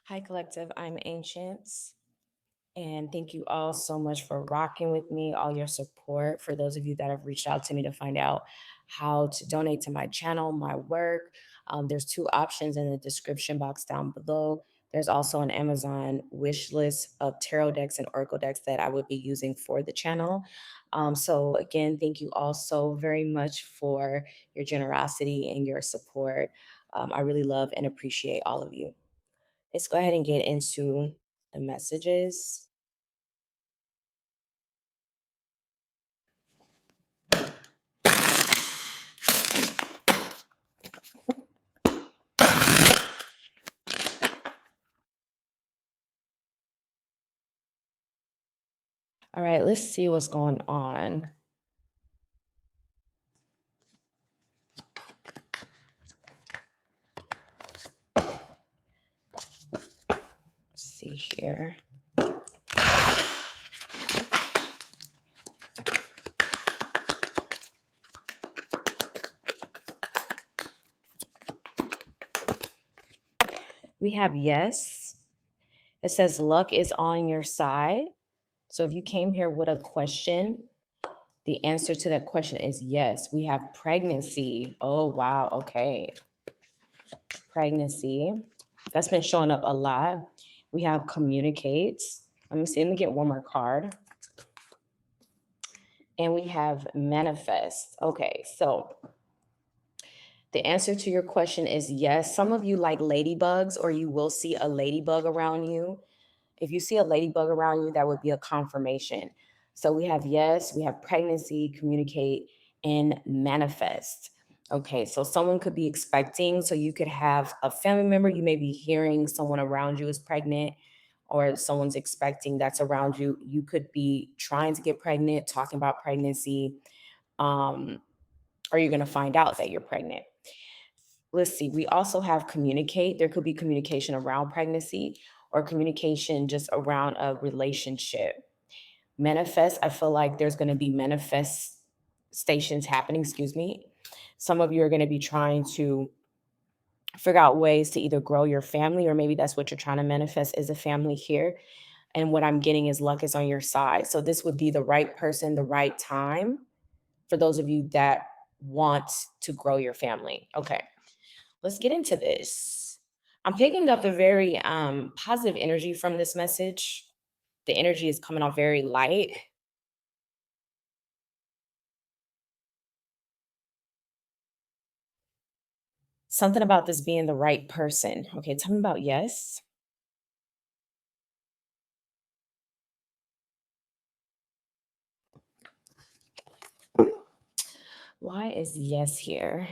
Hi, Collective. I'm Ancients. And thank you all so much for rocking with me, all your support. For those of you that have reached out to me to find out how to donate to my channel, my work, there's two options in the description box down below. There's also an Amazon wish list of tarot decks and oracle decks that I would be using for the channel. So, again, thank you all so very much for your generosity and your support. I really love and appreciate all of you. Let's go ahead and get into the messages. All right, let's see what's going on. Let's see here. We have yes. It says luck is on your side. So if you came here with a question, the answer to that question is yes. We have pregnancy. Oh, wow. Okay. Pregnancy. That's been showing up a lot. We have communicates. Let me see. Let me get one more card. And we have manifest. Okay. So the answer to your question is yes. Some of you like ladybugs, or you will see a ladybug around you. If you see a ladybug around you, that would be a confirmation. So we have yes, we have pregnancy, communicate, and manifest. Okay, so someone could be expecting, so you could have a family member, you may be hearing someone around you is pregnant, or someone's expecting that's around you. You could be trying to get pregnant, talking about pregnancy, um, or you're going to find out that you're pregnant. Let's see, we also have communicate. There could be communication around pregnancy or communication just around a relationship. Manifest, I feel like there's going to be manifestations happening, excuse me. Some of you are going to be trying to figure out ways to either grow your family, or maybe that's what you're trying to manifest is a family here. And what I'm getting is luck is on your side. So this would be the right person, the right time for those of you that want to grow your family. Okay. Let's get into this. I'm picking up a very positive energy from this message. The energy is coming off very light. Something about this being the right person. Okay, tell me about yes. Why is yes here?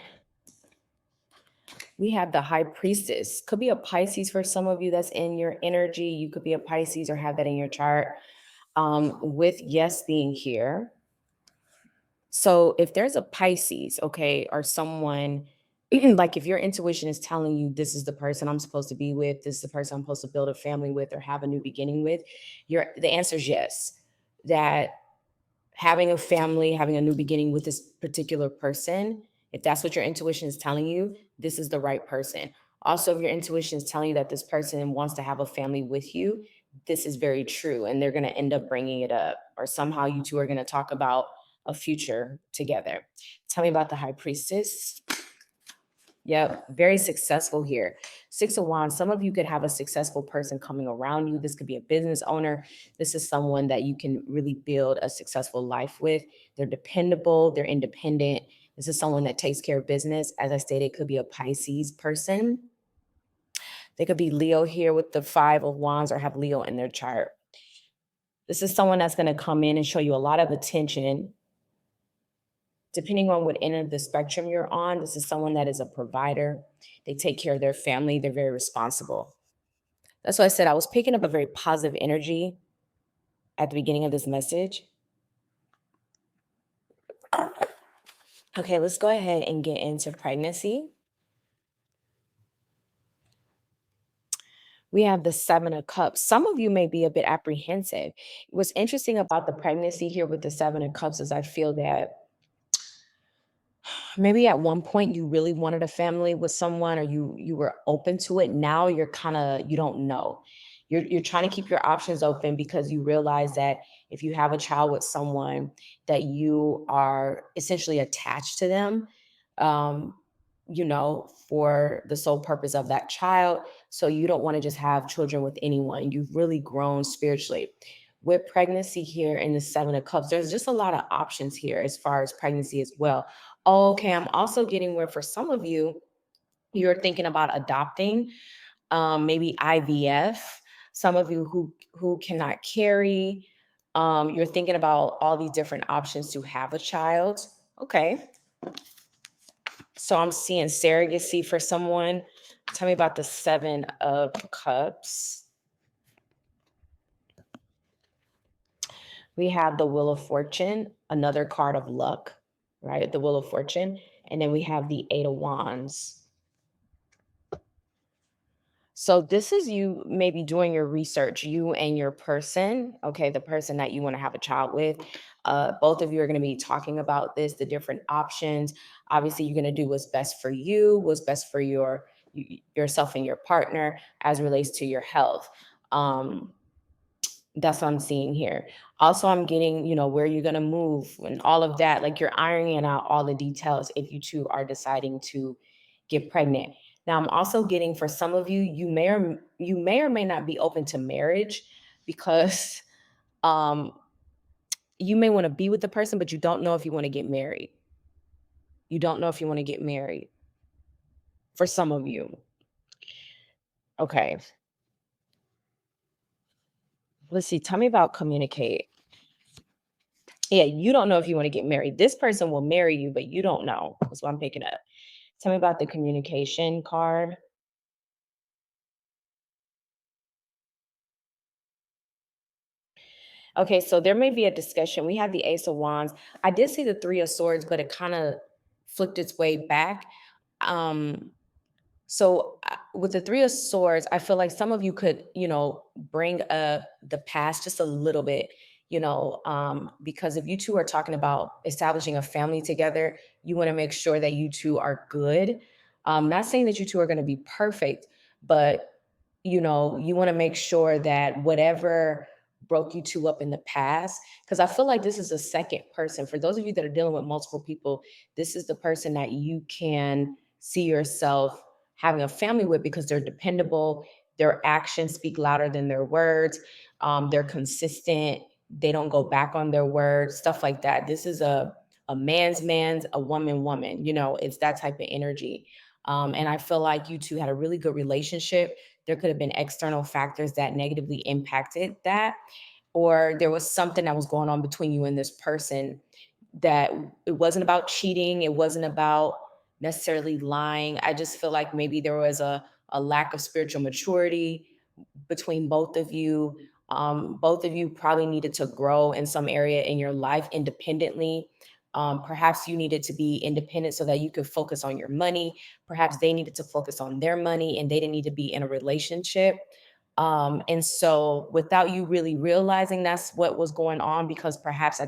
We have the high priestess. Could be a Pisces for some of you that's in your energy. You could be a Pisces or have that in your chart. With yes being here, so if there's a Pisces, okay, or someone like if your intuition is telling you this is the person I'm supposed to be with, this is the person I'm supposed to build a family with or have a new beginning with, the answer is yes. That having a family, having a new beginning with this particular person, if that's what your intuition is telling you, this is the right person. Also, if your intuition is telling you that this person wants to have a family with you, this is very true. And they're going to end up bringing it up, or somehow you two are going to talk about a future together. Tell me about the high priestess. Yep, very successful here. Six of Wands. Some of you could have a successful person coming around you. This could be a business owner. This is someone that you can really build a successful life with. They're dependable, they're independent. This is someone that takes care of business. As I stated, it could be a Pisces person. They could be Leo here with the Five of Wands, or have Leo in their chart. This is someone that's going to come in and show you a lot of attention. Depending on what end of the spectrum you're on, this is someone that is a provider. They take care of their family. They're very responsible. That's why I said I was picking up a very positive energy at the beginning of this message. Okay, let's go ahead and get into pregnancy. We have the Seven of Cups. Some of you may be a bit apprehensive. What's interesting about the pregnancy here with the Seven of Cups is I feel that maybe at one point you really wanted a family with someone, or you were open to it. Now you're kind of, you don't know. You're trying to keep your options open because you realize that if you have a child with someone, that you are essentially attached to them, um for the sole purpose of that child. So you don't want to just have children with anyone. You've really grown spiritually. With pregnancy here in the 7 of cups, there's just a lot of options here as far as pregnancy as well. Okay, I'm also getting where for some of you, you're thinking about adopting, maybe IVF. Some of you who cannot carry, you're thinking about all these different options to have a child. Okay, so I'm seeing surrogacy for someone. Tell me about the 7 of cups. We have the Wheel of Fortune, another card of luck, right? The Wheel of Fortune, and then we have the 8 of Wands. So this is you maybe doing your research, you and your person, okay, the person that you want to have a child with. Both of you are going to be talking about this, the different options. Obviously, you're going to do what's best for you, what's best for yourself and your partner as relates to your health. Um, that's what I'm seeing here. Also, I'm getting, where you're going to move and all of that. Like you're ironing out all the details if you two are deciding to get pregnant. Now, I'm also getting for some of you, you may or may not be open to marriage because um, you may want to be with the person, but you don't know if you want to get married. You don't know if you want to get married for some of you. Okay. Let's see. Tell me about communicate. Yeah, you don't know if you want to get married. This person will marry you, but you don't know. That's what I'm picking up. Tell me about the communication card. Okay, so there may be a discussion. We have the Ace of Wands. I did see the Three of Swords, but it kind of flipped its way back. Um, with the Three of Swords, I feel like some of you could, bring up the past just a little bit, because if you two are talking about establishing a family together, you want to make sure that you two are good. Not saying that you two are going to be perfect, but you want to make sure that whatever broke you two up in the past, because I feel like this is a second person. For those of you that are dealing with multiple people, this is the person that you can see yourself having a family with because they're dependable. Their actions speak louder than their words. They're consistent. They don't go back on their words, stuff like that. This is a man's, a woman. It's that type of energy. And I feel like you two had a really good relationship. There could have been external factors that negatively impacted that, or there was something that was going on between you and this person that it wasn't about cheating, it wasn't about necessarily lying. I just feel like maybe there was a lack of spiritual maturity between both of you. Both of you probably needed to grow in some area in your life independently. Perhaps you needed to be independent so that you could focus on your money. Perhaps they needed to focus on their money and they didn't need to be in a relationship. And so, without you really realizing that's what was going on, because perhaps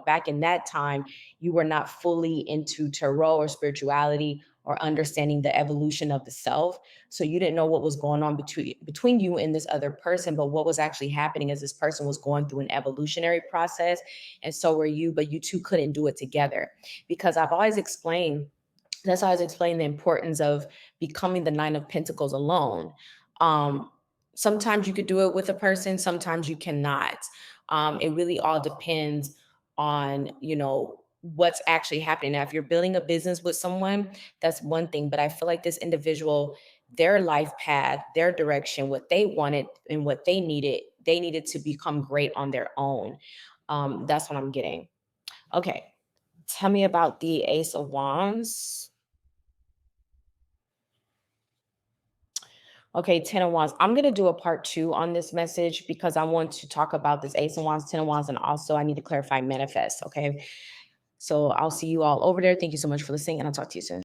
back in that time, you were not fully into tarot or spirituality or understanding the evolution of the self. So you didn't know what was going on between you and this other person. But what was actually happening is this person was going through an evolutionary process, and so were you, but you two couldn't do it together. Because I've always explained that's how I was explaining the importance of becoming the 9 of Pentacles alone. Um, Sometimes you could do it with a person, sometimes you cannot. It really all depends on, what's actually happening. Now, if you're building a business with someone, that's one thing. But I feel like this individual, their life path, their direction, what they wanted and what they needed to become great on their own. That's what I'm getting. Okay. Tell me about the Ace of Wands. Okay, 10 of Wands. I'm going to do a part two on this message because I want to talk about this Ace of Wands, 10 of Wands, and also I need to clarify manifest. Okay. So I'll see you all over there. Thank you so much for listening, and I'll talk to you soon.